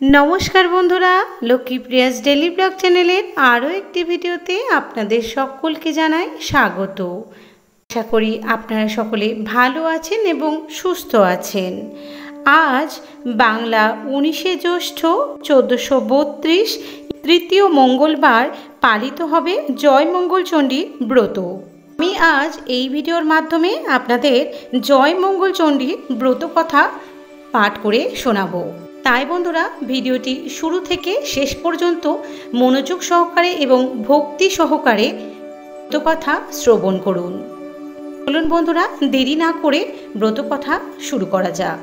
नमस्कार बंधुरा लक्ष्मीप्रियास daily blog चैनेलेर आरो एकटी भिडियोते आपनादेर सकलके जानाई स्वागत। आशा करी आपनारा सकले भालो आछेन एबं सुस्थ आछेन। आज बांगला 19 ज्येष्ठ 1432 तृतीय मंगलबार पालित हबे जय मंगल चंडी व्रत। आमी आज এই ভিডিওর মাধ্যমে আপনাদের জয় মঙ্গল চণ্ডী ব্রত কথা পাঠ করে শোনাবো। তাই বন্ধুরা ভিডিওটি শুরু থেকে শেষ পর্যন্ত মনোযোগ সহকারে এবং ভক্তি সহকারে ব্রত কথা শ্রবণ করুন। চলুন বন্ধুরা দেরি না করে ব্রত কথা শুরু করা যাক।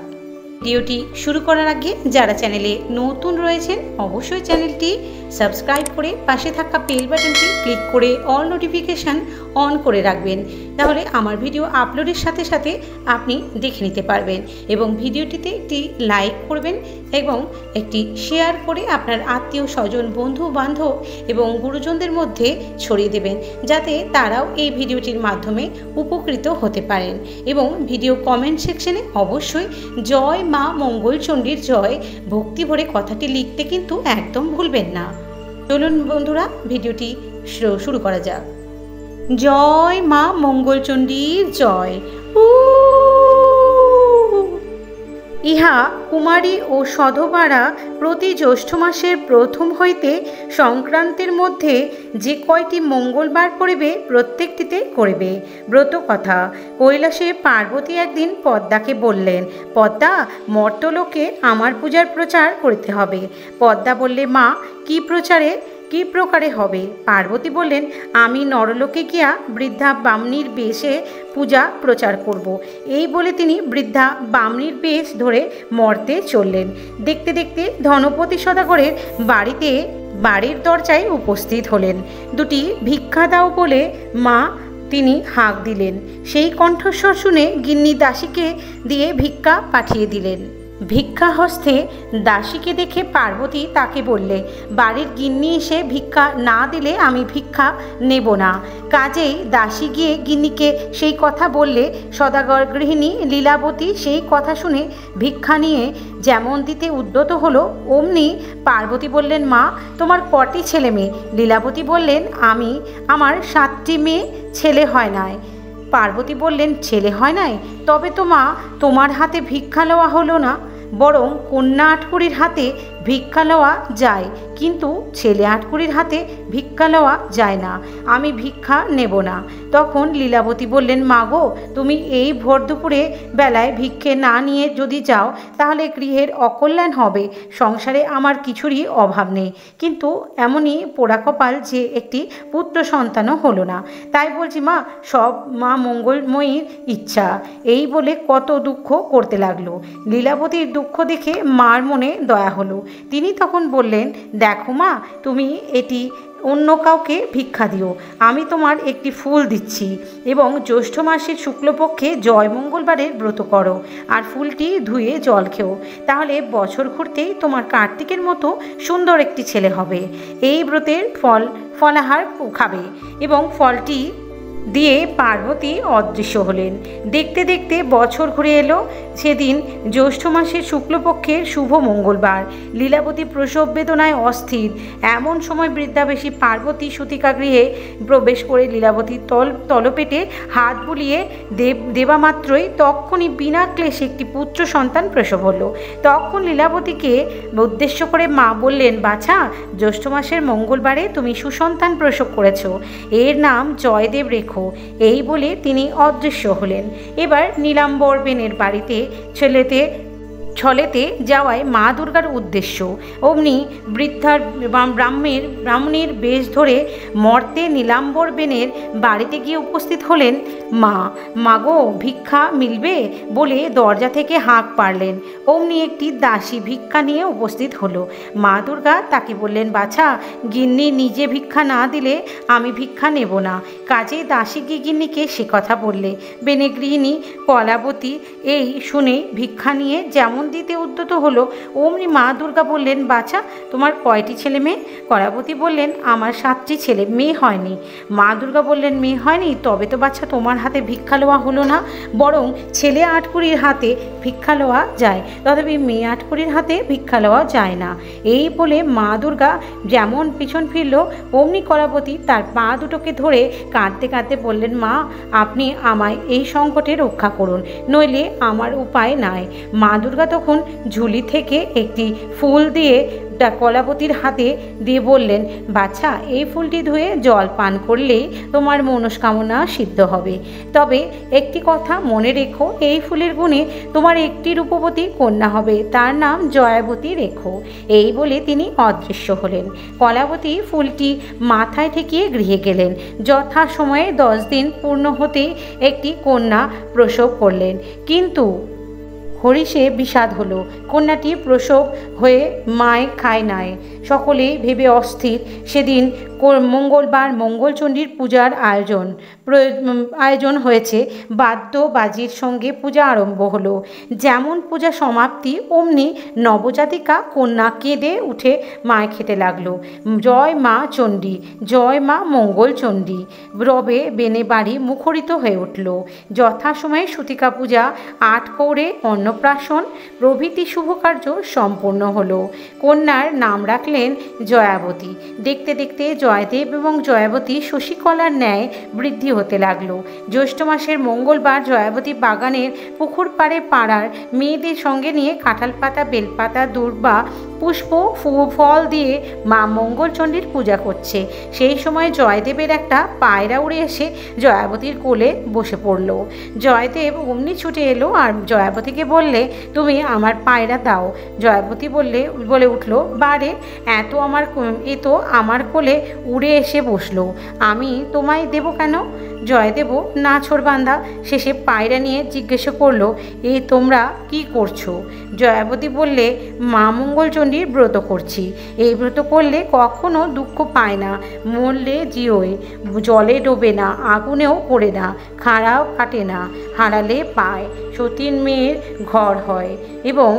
ভিডিওটি শুরু করার আগে যারা চ্যানেলে নতুন রয়েছেন অবশ্যই চ্যানেলটি সাবস্ক্রাইব করে পাশে থাকা বেল বাটনটি ক্লিক করে অল নোটিফিকেশন অন করে রাখবেন, তাহলে আমার ভিডিও আপলোডের সাথে সাথে আপনি দেখে নিতে পারবেন। এবং ভিডিওটিতে একটি লাইক করবেন এবং একটি শেয়ার করে আপনার আত্মীয় স্বজন বন্ধু বান্ধব এবং গুরুজনদের মধ্যে ছড়িয়ে দেবেন, যাতে তারাও এই ভিডিওটির মাধ্যমে উপকৃত হতে পারেন। এবং ভিডিও কমেন্ট সেকশনে অবশ্যই জয় মা মঙ্গল চণ্ডীর জয় ভক্তি ভরে কথাটি লিখতে কিন্তু একদম ভুলবেন না। চলুন বন্ধুরা ভিডিওটি শুরু করা যাক। জয় মা মঙ্গল চণ্ডীর জয়। ইহা কুমারী ও সধবারা প্রতি জ্যৈষ্ঠ মাসের প্রথম হইতে সংক্রান্তির মধ্যে যে কয়টি মঙ্গলবার পড়িবে প্রত্যেকটিতে করিবে। ব্রত কথা। কৈলাসে পার্বতী একদিন পদ্মাকে বললেন, পদ্মা, মর্তলোকে আমার পূজার প্রচার করতে হবে। পদ্মা বললে, মা, কি প্রকারে হবে? পার্বতী বললেন, আমি নরলোকে গিয়া বৃদ্ধা বামনির বেশে পূজা প্রচার করব। এই বলে তিনি বৃদ্ধা বামনির বেশ ধরে মর্তে চললেন। দেখতে দেখতে ধনপতি সদাগরের বাড়ির দরজায় উপস্থিত হলেন। দুটি ভিক্ষা দাও বলে মা তিনি হাঁক দিলেন। সেই কণ্ঠস্বর শুনে গিন্নি দাসীকে দিয়ে ভিক্ষা পাঠিয়ে দিলেন। ভিক্ষা হস্তে দাসীকে দেখে পার্বতী তাকে বললে, বাড়ির গিন্নি এসে ভিক্ষা না দিলে আমি ভিক্ষা নেব না। কাজেই দাসী গিয়ে গিন্নিকে সেই কথা বললে। সদাগর গৃহিণী লীলাবতী সেই কথা শুনে ভিক্ষা নিয়ে যেমন দিতে উদ্যত হলো, অমনি পার্বতী বললেন, মা, তোমার কটি ছেলে মেয়ে? লীলাবতী বললেন, আমার 7টি মেয়ে, ছেলে হয় নাই। পার্বতী বললেন, ছেলে হয় নাই? তবে তো মা, তোমার হাতে ভিক্ষা লওয়া হলো না, বরং কন্যা আটকুড়ির হাতে ভিক্ষা লওয়া যায়, কিন্তু ছেলে আটকুড়ির হাতে ভিক্ষা লওয়া যায় না। আমি ভিক্ষা নেব না। তখন লীলাবতী বললেন, মা গো, তুমি এই ভোর দুপুরে বেলায় ভিক্ষে না নিয়ে যদি যাও তাহলে গৃহের অকল্যাণ হবে। সংসারে আমার কিছুরই অভাব নেই, কিন্তু এমনই পোড়া কপাল যে একটি পুত্র সন্তানও হলো না। তাই বলছি মা, সব মা মঙ্গলময়ীর ইচ্ছা। এই বলে কত দুঃখ করতে লাগলো। লীলাবতীর দুঃখ দেখে মার মনে দয়া হলো। তিনি তখন বললেন, দেখো মা, তুমি এটি অন্য কাউকে ভিক্ষা দিও, আমি তোমার একটি ফুল দিচ্ছি এবং জ্যৈষ্ঠ মাসের শুক্লপক্ষে জয় মঙ্গলবারের ব্রত করো আর ফুলটি ধুয়ে জল খেও, তাহলে বছর ঘুরতেই তোমার কার্তিকের মতো সুন্দর একটি ছেলে হবে। এই ব্রতের ফলাহার খাবে। এবং ফলটি দিয়ে পার্বতী অদৃশ্য হলেন। দেখতে দেখতে বছর ঘুরে এলো। সেদিন জ্যৈষ্ঠ মাসের শুক্লপক্ষের শুভ মঙ্গলবার। লীলাবতী প্রসব বেদনায় অস্থির। এমন সময় বৃদ্ধাবেশী পার্বতী সূতিকাগৃহে প্রবেশ করে লীলাবতীর তলপেটে হাত বুলিয়ে দেবা মাত্রই তক্ষুনি বিনা ক্লেশে একটি পুত্র সন্তান প্রসব হলো। তখন লীলাবতীকে উদ্দেশ্য করে মা বললেন, বাছা, জ্যৈষ্ঠ মাসের মঙ্গলবারে তুমি সুসন্তান প্রসব করেছ, এর নাম জয়দেব রেখো। এই বলে তিনি অদৃশ্য হলেন। এবার নীলাম্বর বেনের বাড়িতে ছলেতে যাওয়ায় মা দুর্গার উদ্দেশ্য। অমনি বৃদ্ধার ব্রাহ্মণীর বেশ ধরে মর্তে নীলাম্বর বেনের বাড়িতে গিয়ে উপস্থিত হলেন। মা গো, ভিক্ষা মিলবে বলে দরজা থেকে হাঁক পারলেন। অমনি একটি দাসী ভিক্ষা নিয়ে উপস্থিত হলো। মা দুর্গা তাকে বললেন, বাছা, গিন্নি নিজে ভিক্ষা না দিলে আমি ভিক্ষা নেব না। কাজেই দাসী গিন্নিকে সে কথা বললে। বেনে গৃহিণী কলাবতী এই শুনে ভিক্ষা নিয়ে যেমন যেমন দিতে উদ্যত হলো অমনি মা দুর্গা বললেন, বাছা তোমার কয়টি ছেলে মেয়ে? কলাবতী বললেন, আমার 7টি ছেলে, মেয়ে হয়নি। মা দুর্গা বললেন, মেয়ে হয়নি? তবে তো বাচ্চা তোমার হাতে ভিক্ষা লওয়া হলো না, বরং ছেলে আটকুড়ির হাতে ভিক্ষা লওয়া যায়, তথাপি মেয়ে আটকুড়ির হাতে ভিক্ষা লওয়া যায় না। এই বলে মা দুর্গা যেমন পিছন ফিরল অমনি কলাবতী তার পা দুটোকে ধরে কাঁদতে কাঁদতে বললেন, মা আপনি আমায় এই সংকটে রক্ষা করুন, নইলে আমার উপায় নাই। মা দুর্গা তখন ঝুলি থেকে একটি ফুল দিয়ে কলাবতীর হাতে দিয়ে বললেন, বাচ্চা এই ফুলটি ধুয়ে জল পান করলেই তোমার মনস্কামনা সিদ্ধ হবে। তবে একটি কথা মনে রেখো, এই ফুলের গুণে তোমার একটি রূপবতী কন্যা হবে, তার নাম জয়াবতী রেখো। এই বলে তিনি অদৃশ্য হলেন। কলাবতী ফুলটি মাথায় ঠেকিয়ে গৃহে গেলেন। যথা সময়ে 10 দিন পূর্ণ হতেই একটি কন্যা প্রসব করলেন। কিন্তু হরিষে বিষাদ হলো, কন্যাটি প্রসব হয়ে মায় খায় নাই। সকলেই ভেবে অস্থির। সেদিন মঙ্গলবার মঙ্গলচণ্ডীর পূজার আয়োজন হয়েছে। বাদ্য বাজির সঙ্গে পূজা আরম্ভ হলো। যেমন পূজা সমাপ্তি অমনি নবজাতিকা কন্যা কেঁদে উঠে মায় খেতে লাগলো, জয় মা চণ্ডী, জয় মা মঙ্গলচণ্ডী। রবে বেনে বাড়ি মুখরিত হয়ে উঠল। যথাসময়ে সূতিকা পূজা, 8 কৌড়ে অন্নপ্রাশন প্রভৃতি শুভকার্য সম্পূর্ণ হলো। কন্যার নাম রাখলেন জয়াবতী। দেখতে দেখতে জয়দেব এবং জয়াবতী শশীকলার ন্যায় বৃদ্ধি হতে লাগলো। জ্যৈষ্ঠ মাসের মঙ্গলবার জয়াবতী বাগানের পুকুর পাড়ে পাড়ার মেয়েদের সঙ্গে নিয়ে কাঁঠাল পাতা, বেলপাতা, দূর্বা, পুষ্প, ফল দিয়ে মা মঙ্গলচণ্ডীর পূজা করছে। সেই সময় জয়দেবের একটা পায়রা উড়ে এসে জয়াবতীর কোলে বসে পড়ল। জয়দেব অমনি ছুটে এলো আর জয়াবতীকে বললে, তুমি আমার পায়রা দাও। জয়াবতী বলে উঠল, বারে এ তো আমার কোলে উড়ে এসে বসলো, আমি তোমায় দেব কেন? জয়দেবও না ছোড়বান্ধা শেষে পায়রা নিয়ে জিজ্ঞাসা করলো, তোমরা কি করছো? জয়াবতী বললে, মা মঙ্গলচণ্ডীর ব্রত করছি। এই ব্রত করলে কখনো দুঃখ পায় না, মরলে জিওয়, জলে ডোবে না, আগুনেও পড়ে না, খাড়াও কাটে না, হারালে পায়, সতীর মেয়ের ঘর হয় এবং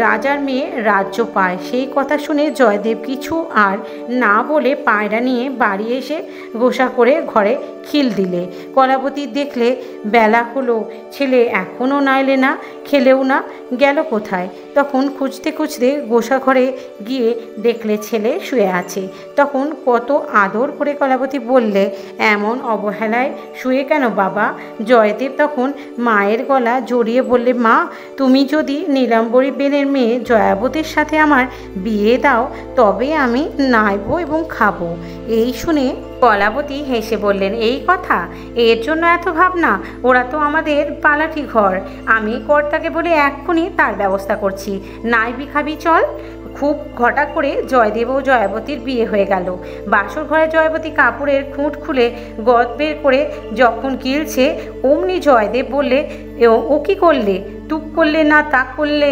রাজার মেয়ে রাজ্য পায়। সেই কথা শুনে জয়দেব কিছু আর না বলে পায়রা নিয়ে বাড়ি এসে গোসা করে ঘরে খিল দিলে। কলাবতী দেখলে বেলা হলো, ছেলে এখনও নাইলে না, খেলেও না, গেল কোথায়? তখন খুঁজতে খুঁজতে গোসা ঘরে গিয়ে দেখলে ছেলে শুয়ে আছে। তখন কত আদর করে কলাবতী বললে, এমন অবহেলায় শুয়ে কেন বাবা? জয়দেব তখন মায়ের গলা জড়িয়ে বললে, মা তুমি যদি নীলাম্বরী বেনের মেয়ে জয়াবতীর সাথে আমার বিয়ে দাও তবে আমি নাইব এবং খাবো। এই শুনে কলাবতী হেসে বললেন, এই কথা, এর জন্য এত ভাবনা? ওরা তো আমাদের পালাঠি ঘর, আমি কর্তাকে বলে এক্ষুনি তার ব্যবস্থা করছি, নাইবি খাবি চল। খুব ঘটা করে জয়দেব ও জয়াবতীর বিয়ে হয়ে গেল। বাসর ঘরে জয়াবতী কাপড়ের খুঁট খুলে গদ বের করে যখন গিলছে অমনি জয়দেব বললে, ও কি করলে? তুক করলে না তাক করলে?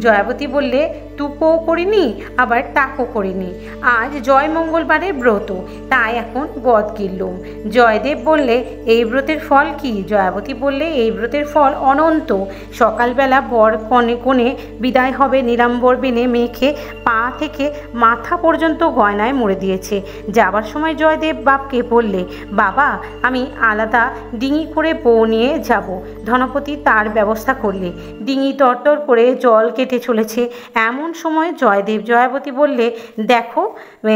জয়াবতী বললে, তুকও করিনি আবার তাকও করিনি, আজ জয় মঙ্গলবারের ব্রত, তাই এখন গদ কিনলুম। জয়দেব বললে, এই ব্রতের ফল কি? জয়াবতী বললে, এই ব্রতের ফল অনন্ত। সকালবেলা বর কোণে বিদায় হবে নীলাম্বর বেনে মেখে পা থেকে মাথা পর্যন্ত গয়নায় মুড়ে দিয়েছে। যাবার সময় জয়দেব বাপকে বললে, বাবা আমি আলাদা ডিঙি করে বউ নিয়ে যাব। ধনপতি তার ব্যবস্থা করলে। ডিঙি তরতর করে জল কেটে চলেছে। এমন সময় জয়দেব জয়াবতী বললে, দেখো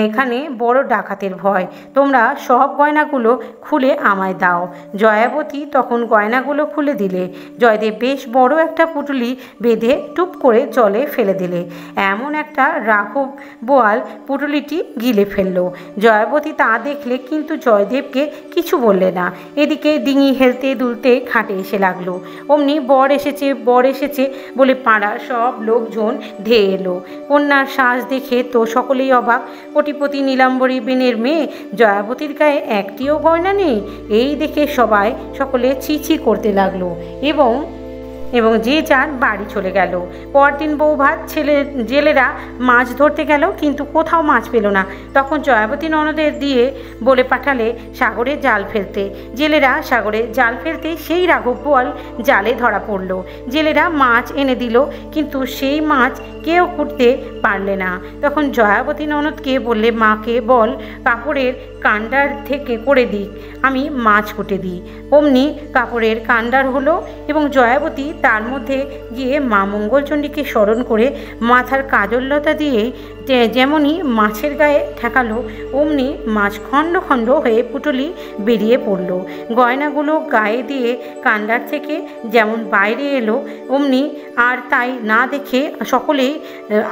এখানে বড় ডাকাতের ভয়, তোমরা সব গয়নাগুলো খুলে আমায় দাও। জয়াবতী তখন গয়নাগুলো খুলে দিলে। জয়দেব বেশ বড় একটা পুঁটুলি বেঁধে টুপ করে জলে ফেলে দিলে। এমন একটা রাঘব বোয়াল পুঁটুলিটি গিলে ফেলল। জয়াবতী তা দেখলে, কিন্তু জয়দেবকে কিছু বললে না। এদিকে ডিঙি হেলতে দুলতে ঘাটে এসে লাগলো। অমনি বর এসেছে বলে পাড়ার সব লোকজন ধেয়ে এলো। কন্যার সাজ দেখে তো সকলেই অবাক। কোটিপতি নীলাম্বরী বেনের মেয়ে, জয়াবতীর গায়ে একটিও গয়না নেই। এই দেখে সকলে ছি ছি করতে লাগলো এবং এবং যে যার বাড়ি চলে গেল। পরদিন বৌভাত জেলেরা মাছ ধরতে গেল, কিন্তু কোথাও মাছ পেল না। তখন জয়াবতী ননদের দিয়ে বলে পাঠালে সাগরে জাল ফেলতে। জেলেরা সাগরে জাল ফেলতে সেই রাঘব বোয়াল জালে ধরা পড়ল। জেলেরা মাছ এনে দিল, কিন্তু সেই মাছ কেউ কুটতে পারলে না। তখন জয়াবতী ননদকে বললে, মাকে বল কাপড়ের কান্ডার থেকে করে দিক, আমি মাছ কুটে দিই। অমনি কাপড়ের কান্ডার হলো এবং জয়াবতী তার মধ্যে গিয়ে মা মঙ্গলচণ্ডীকে স্মরণ করে মাথার কাজললতা দিয়ে যেমনই মাছের গায়ে ঠেকালো, অমনি মাছ খণ্ড খণ্ড হয়ে পুটুলি বেরিয়ে পড়ল। গয়নাগুলো গায়ে দিয়ে কান্ডার থেকে যেমন বাইরে এলো, অমনি আর তাই না দেখে সকলেই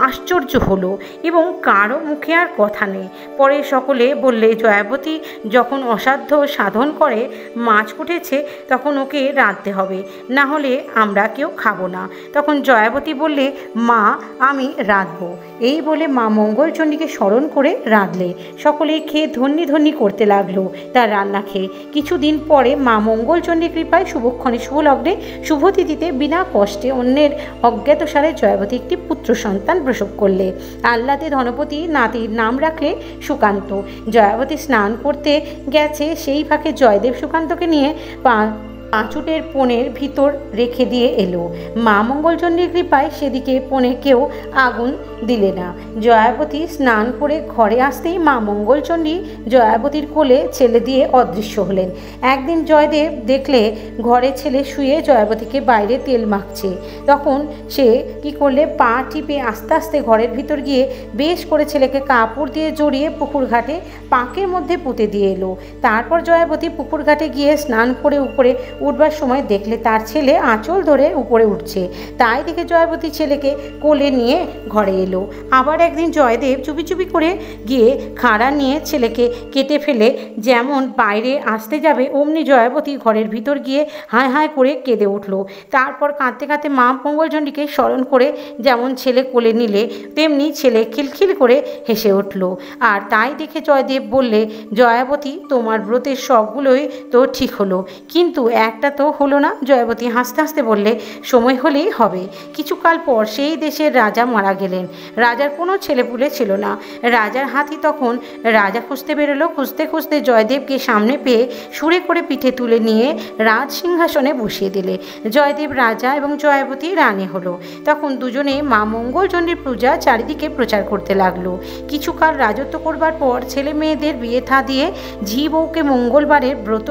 আশ্চর্য হলো এবং কারো মুখে আর কথা নেই। পরে সকলে বললে, জয়াবতী যখন অসাধ্য সাধন করে মাছ কুটেছে, তখন ওকে রাঁধতে হবে, না হলে আমরা কেউ খাবো না। তখন জয়াবতী বললে, মা আমি রাঁধবো। এই বলে মা মঙ্গলচণ্ডীকে স্মরণ করে রাঁধলে। সকলেই খেয়ে ধন্যি ধন্যি করতে লাগলো তার রান্না খেয়ে। কিছুদিন পরে মা মঙ্গলচণ্ডীর কৃপায় শুভক্ষণে শুভলগ্নে শুভতিথিতে বিনা কষ্টে অন্যের অজ্ঞাতসারে জয়াবতী একটি পুত্র সন্তান প্রসব করলে। আহ্লাদে ধনপতি নাতির নাম রাখলে সুকান্ত। জয়াবতী স্নান করতে গেছে, সেই ফাঁকে জয়দেব সুকান্তকে নিয়ে পাঁচুটের পনের ভিতর রেখে দিয়ে এলো। মা মঙ্গলচণ্ডীর কৃপায় সেদিকে পনে কেউ আগুন দিলে না। জয়াবতী স্নান করে ঘরে আসতেই মা মঙ্গলচণ্ডী জয়াবতীর কোলে ছেলে দিয়ে অদৃশ্য হলেন। একদিন জয়দেব দেখলে ঘরে ছেলে শুয়ে জয়াবতীকে বাইরে তেল মাখছে। তখন সে কি করলে, পা টিপে আস্তে আস্তে ঘরের ভিতর গিয়ে বেশ করে ছেলেকে কাপড় দিয়ে জড়িয়ে পুকুর ঘাটে পাঁকের মধ্যে পুঁতে দিয়ে এলো। তারপর জয়াবতী পুকুর ঘাটে গিয়ে স্নান করে উপরে উঠবার সময় দেখলে তার ছেলে আঁচল ধরে উপরে উঠছে। তাই দেখে জয়াবতী ছেলেকে কোলে নিয়ে ঘরে এলো। আবার একদিন জয়দেব চুপি চুপি করে গিয়ে খাড়া নিয়ে ছেলেকে কেটে ফেলে যেমন বাইরে আসতে যাবে, অমনি জয়াবতী ঘরের ভিতর গিয়ে হায় হায় করে কেঁদে উঠল। তারপর কাঁদতে কাঁদতে মা মঙ্গলচণ্ডীকে স্মরণ করে যেমন ছেলে কোলে নিলে, তেমনি ছেলে খিলখিল করে হেসে উঠল। আর তাই দেখে জয়দেব বললে, জয়াবতী তোমার ব্রতের সবগুলোই তো ঠিক হলো, কিন্তু একটা তো হলো না। জয়াবতী হাসতে হাসতে বললে, সময় হলেই হবে। কিছুকাল পর সেই দেশের রাজা মারা গেলেন। রাজার কোনো ছেলেপুলে ছিল না। রাজার হাতি তখন রাজা খুঁজতে বেরোলো। খুঁজতে খুঁজতে জয়দেবকে সামনে পেয়ে সুরে করে পিঠে তুলে নিয়ে রাজ সিংহাসনে বসিয়ে দিলে। জয়দেব রাজা এবং জয়াবতী রানী হলো। তখন দুজনে মা মঙ্গলচণ্ডীর পূজা চারিদিকে প্রচার করতে লাগলো। কিছুকাল রাজত্ব করবার পর ছেলে মেয়েদের বিয়ে থা দিয়ে ঝি বউকে মঙ্গলবারের ব্রত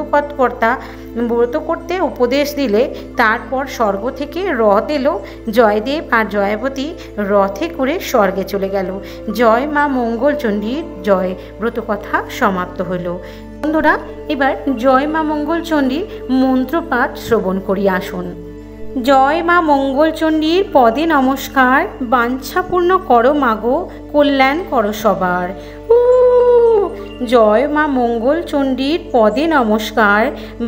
করতে উপদেশ দিলে। তারপর স্বর্গ থেকে রথ এলো। জয়দেব আর জয়াবতী রথে করে স্বর্গে চলে গেল। জয় মা মঙ্গলচণ্ডীর জয়। ব্রতকথা সমাপ্ত হলো। বন্ধুরা, এবার জয় মা মঙ্গলচণ্ডীর মন্ত্রপাঠ শ্রবণ করি আসুন। জয় মা মঙ্গলচণ্ডীর পদে নমস্কার, বাঞ্ছাপূর্ণ করো মাগো, কল্যাণ করো সবার। জয় মা মঙ্গলচণ্ডীর পদে নমস্কার,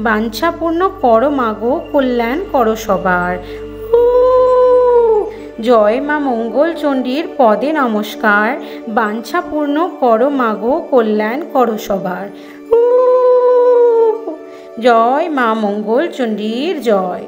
বাঞ্ছাপূর্ণ করো মাগো, কল্যাণ করো সবার। জয় মা মঙ্গলচণ্ডীর পদে নমস্কার, বাঞ্ছাপূর্ণ করো মাগো, কল্যাণ করো সবার। জয় মা মঙ্গলচণ্ডীর জয়।